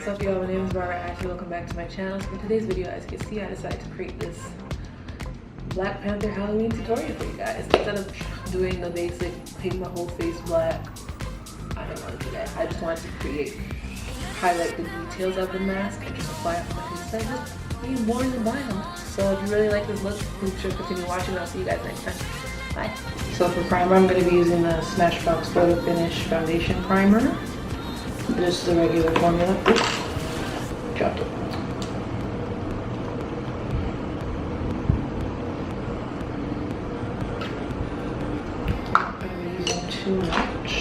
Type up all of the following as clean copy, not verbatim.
What's up, y'all? My name is Atewe. Welcome back to my channel. In today's video, as you can see, I decided to create this Black Panther Halloween tutorial for you guys. Instead of doing the basic paint my whole face black, I don't want to do that. I just wanted to highlight the details of the mask and just apply it on my face. I just need more than buy them. So if you really like this look, please sure to continue watching. I'll see you guys next time. Bye. So for primer, I'm going to be using the Smashbox Photo Finish Foundation Primer. This is the regular formula. Oops, dropped it. I'm using too much.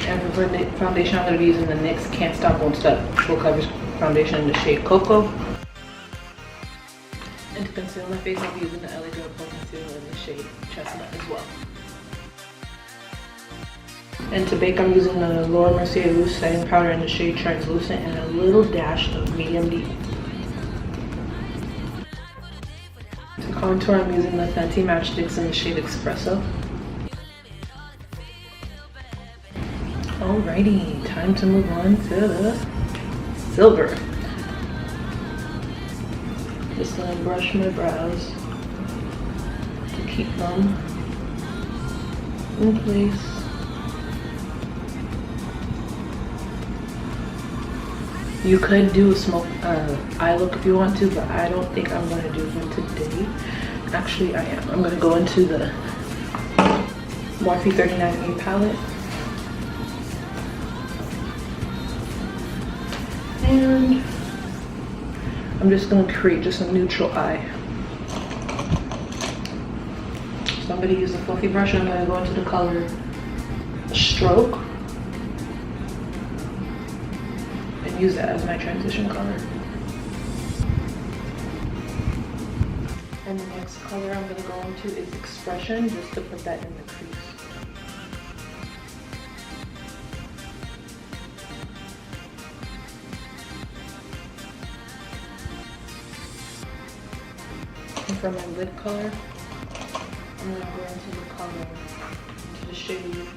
And for the foundation, I'm going to be using the NYX Can't Stop Won't Stop Full Coverage Foundation in the shade Cocoa. And to conceal my face, I'll be using the LA Girl Pro Concealer in the shade Chestnut as well. And to bake, I'm using the Laura Mercier Loose Setting Powder in the shade Translucent and a little dash of Medium Deep. To contour, I'm using the Fenty Matchsticks in the shade Espresso. Alrighty, time to move on to the silver. Just gonna brush my brows to keep them in place. You could do a smoke eye look if you want to, but I don't think I'm gonna do one today. Actually, I am. I'm gonna go into the Morphe 39A palette. And I'm just going to create just a neutral eye. So I'm going to use a fluffy brush and I'm going to go into the color Stroke and use that as my transition color. And the next color I'm going to go into is Expression, just to put that in the crease. For my lid color, I'm going to go into the color, into the shade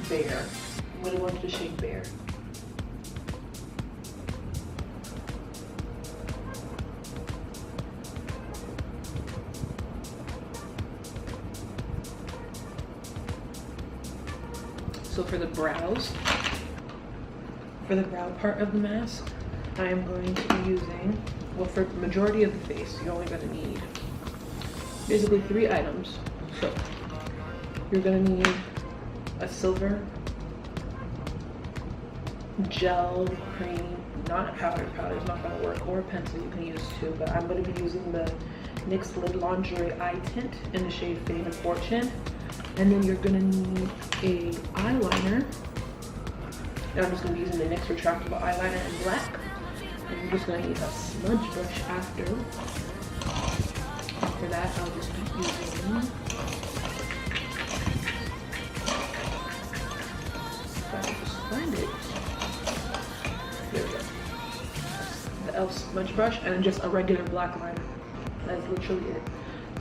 Bear. I'm going to go into the shade Bear. So for the brows, for the brow part of the mask, I am going to be using, well, for the majority of the face, you're only going to need basically 3 items. So you're going to need a silver gel cream, not a powder is not going to work, or a pencil you can use too, but I'm going to be using the NYX Lid Lingerie Eye Tint in the shade Faded Fortune. And then you're gonna need a eyeliner. And I'm just gonna be using the NYX retractable eyeliner in black. And you're just gonna need a smudge brush after. After that, I'll just be using, if I can just find it. There we go. The e.l.f. smudge brush and then just a regular black liner. That's literally it.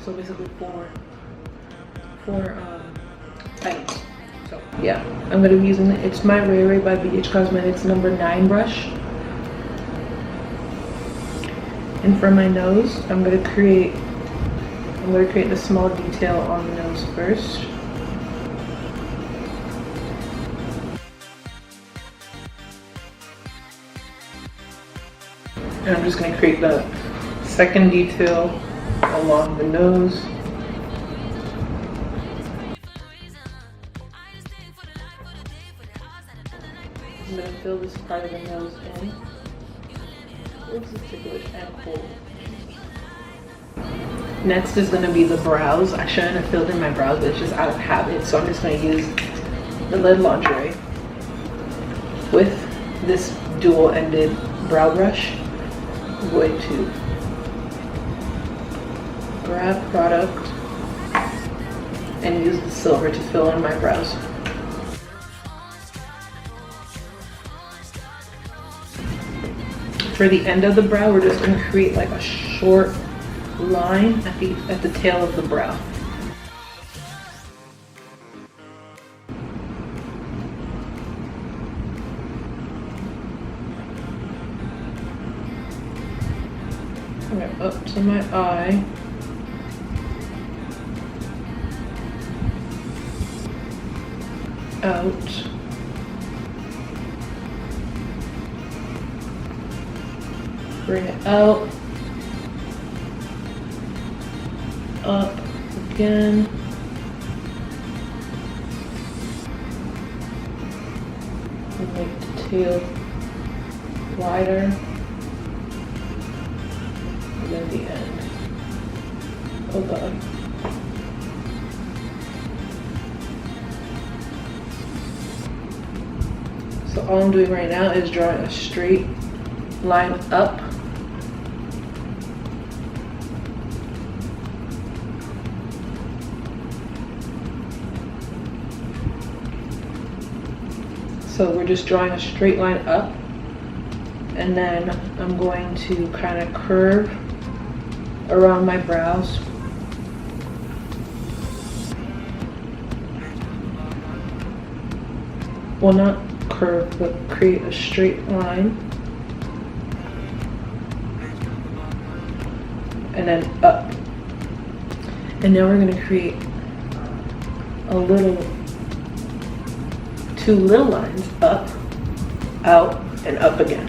So basically four items. So yeah, I'm going to be using It's My Ray Ray by BH Cosmetics number 9 brush. And for my nose, I'm going to create the small detail on the nose first. And I'm just going to create the second detail along the nose. I'm going to fill this part of the nose in. Oops, it's ticklish and cool. Next is going to be the brows. I shouldn't have filled in my brows, but it's just out of habit. So I'm just going to use the Lid Lingerie with this dual-ended brow brush. I'm going to grab product and use the silver to fill in my brows. For the end of the brow, we're just gonna create like a short line at the tail of the brow. Okay, up to my eye. Out. Bring it out. Up again. And make the tail wider. And then the end. Oh god. So all I'm doing right now is drawing a straight line up. So we're just drawing a straight line up, and then I'm going to kind of curve around my brows. Well, not curve, but create a straight line. And then up. And now we're gonna create two little lines, up, out, and up again.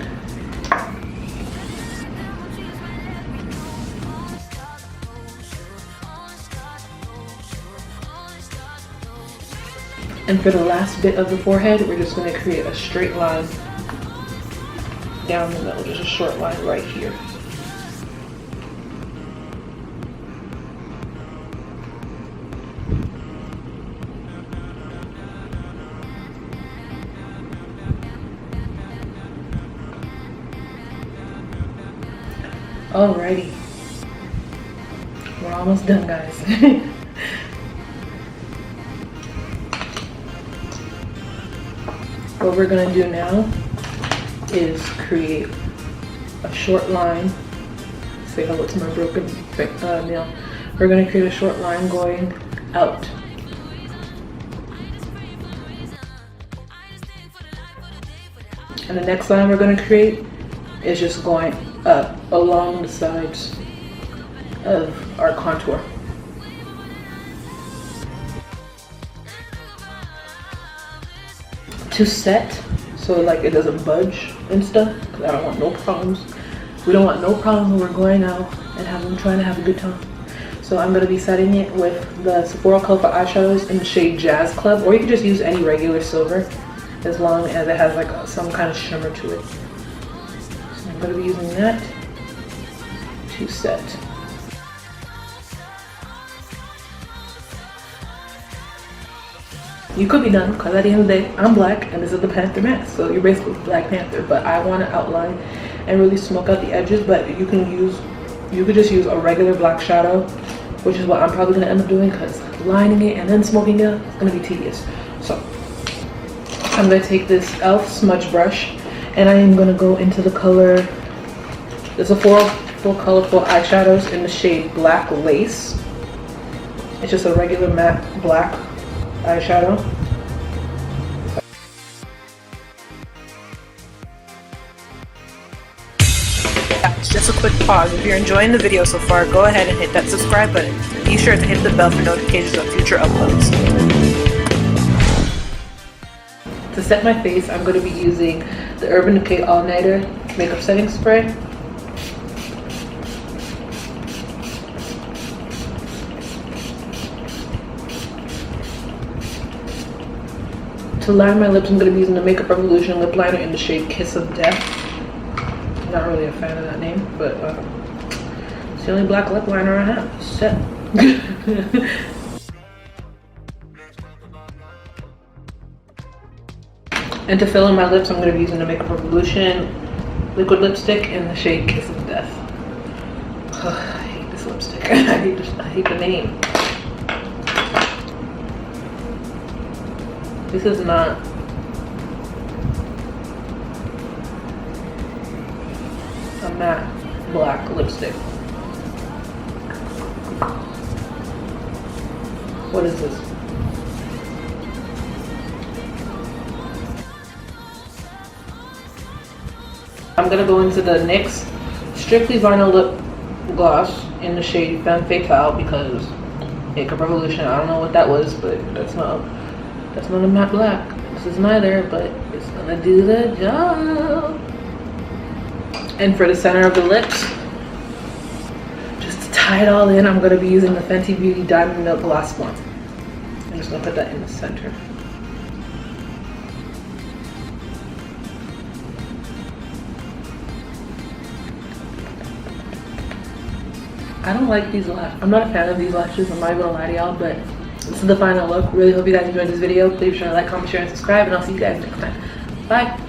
And for the last bit of the forehead, we're just going to create a straight line down the middle, just a short line right here. Alrighty, we're almost done, guys. What we're gonna do now is create a short line. Say hello to my broken nail. We're gonna create a short line going out. And the next line we're gonna create is just going up along the sides of our contour. To set, so like it doesn't budge and stuff, because I don't want no problems. We don't want no problems when we're going out and trying to have a good time. So I'm going to be setting it with the Sephora Colorful Eyeshadows in the shade Jazz Club, or you can just use any regular silver as long as it has like some kind of shimmer to it. So I'm going to be using that to set. You could be done, because at the end of the day, I'm black and this is the Panther mask, so you're basically Black Panther. But I want to outline and really smoke out the edges. But you could just use a regular black shadow, which is what I'm probably going to end up doing, because lining it and then smoking it out is going to be tedious. So I'm going to take this e.l.f. smudge brush, and I am going to go into the color, the Sephora Colorful Eyeshadows in the shade Black Lace. It's just a regular matte black eyeshadow. Just a quick pause. If you're enjoying the video so far, go ahead and hit that subscribe button. Be sure to hit the bell for notifications of future uploads. To set my face, I'm going to be using the Urban Decay All Nighter Makeup Setting Spray. To line my lips, I'm going to be using the Makeup Revolution lip liner in the shade Kiss of Death. Not really a fan of that name, but it's the only black lip liner I have. Set. And to fill in my lips, I'm going to be using the Makeup Revolution liquid lipstick in the shade Kiss of Death. I hate this lipstick. I hate the name. This is not. matte black lipstick. What is this? I'm gonna go into the NYX Strictly Vinyl Lip Gloss in the shade Femme Fatale because Makeup Revolution, I don't know what that was, but that's not a matte black. This is neither, but it's gonna do the job. And for the center of the lips, just to tie it all in, I'm gonna be using the Fenty Beauty Diamond Milk Gloss one. I'm just gonna put that in the center. I don't like these lashes. I'm not a fan of these lashes, I'm not even gonna lie to y'all, but this is the final look. Really hope you guys enjoyed this video. Please be sure to like, comment, share, and subscribe, and I'll see you guys next time. Bye.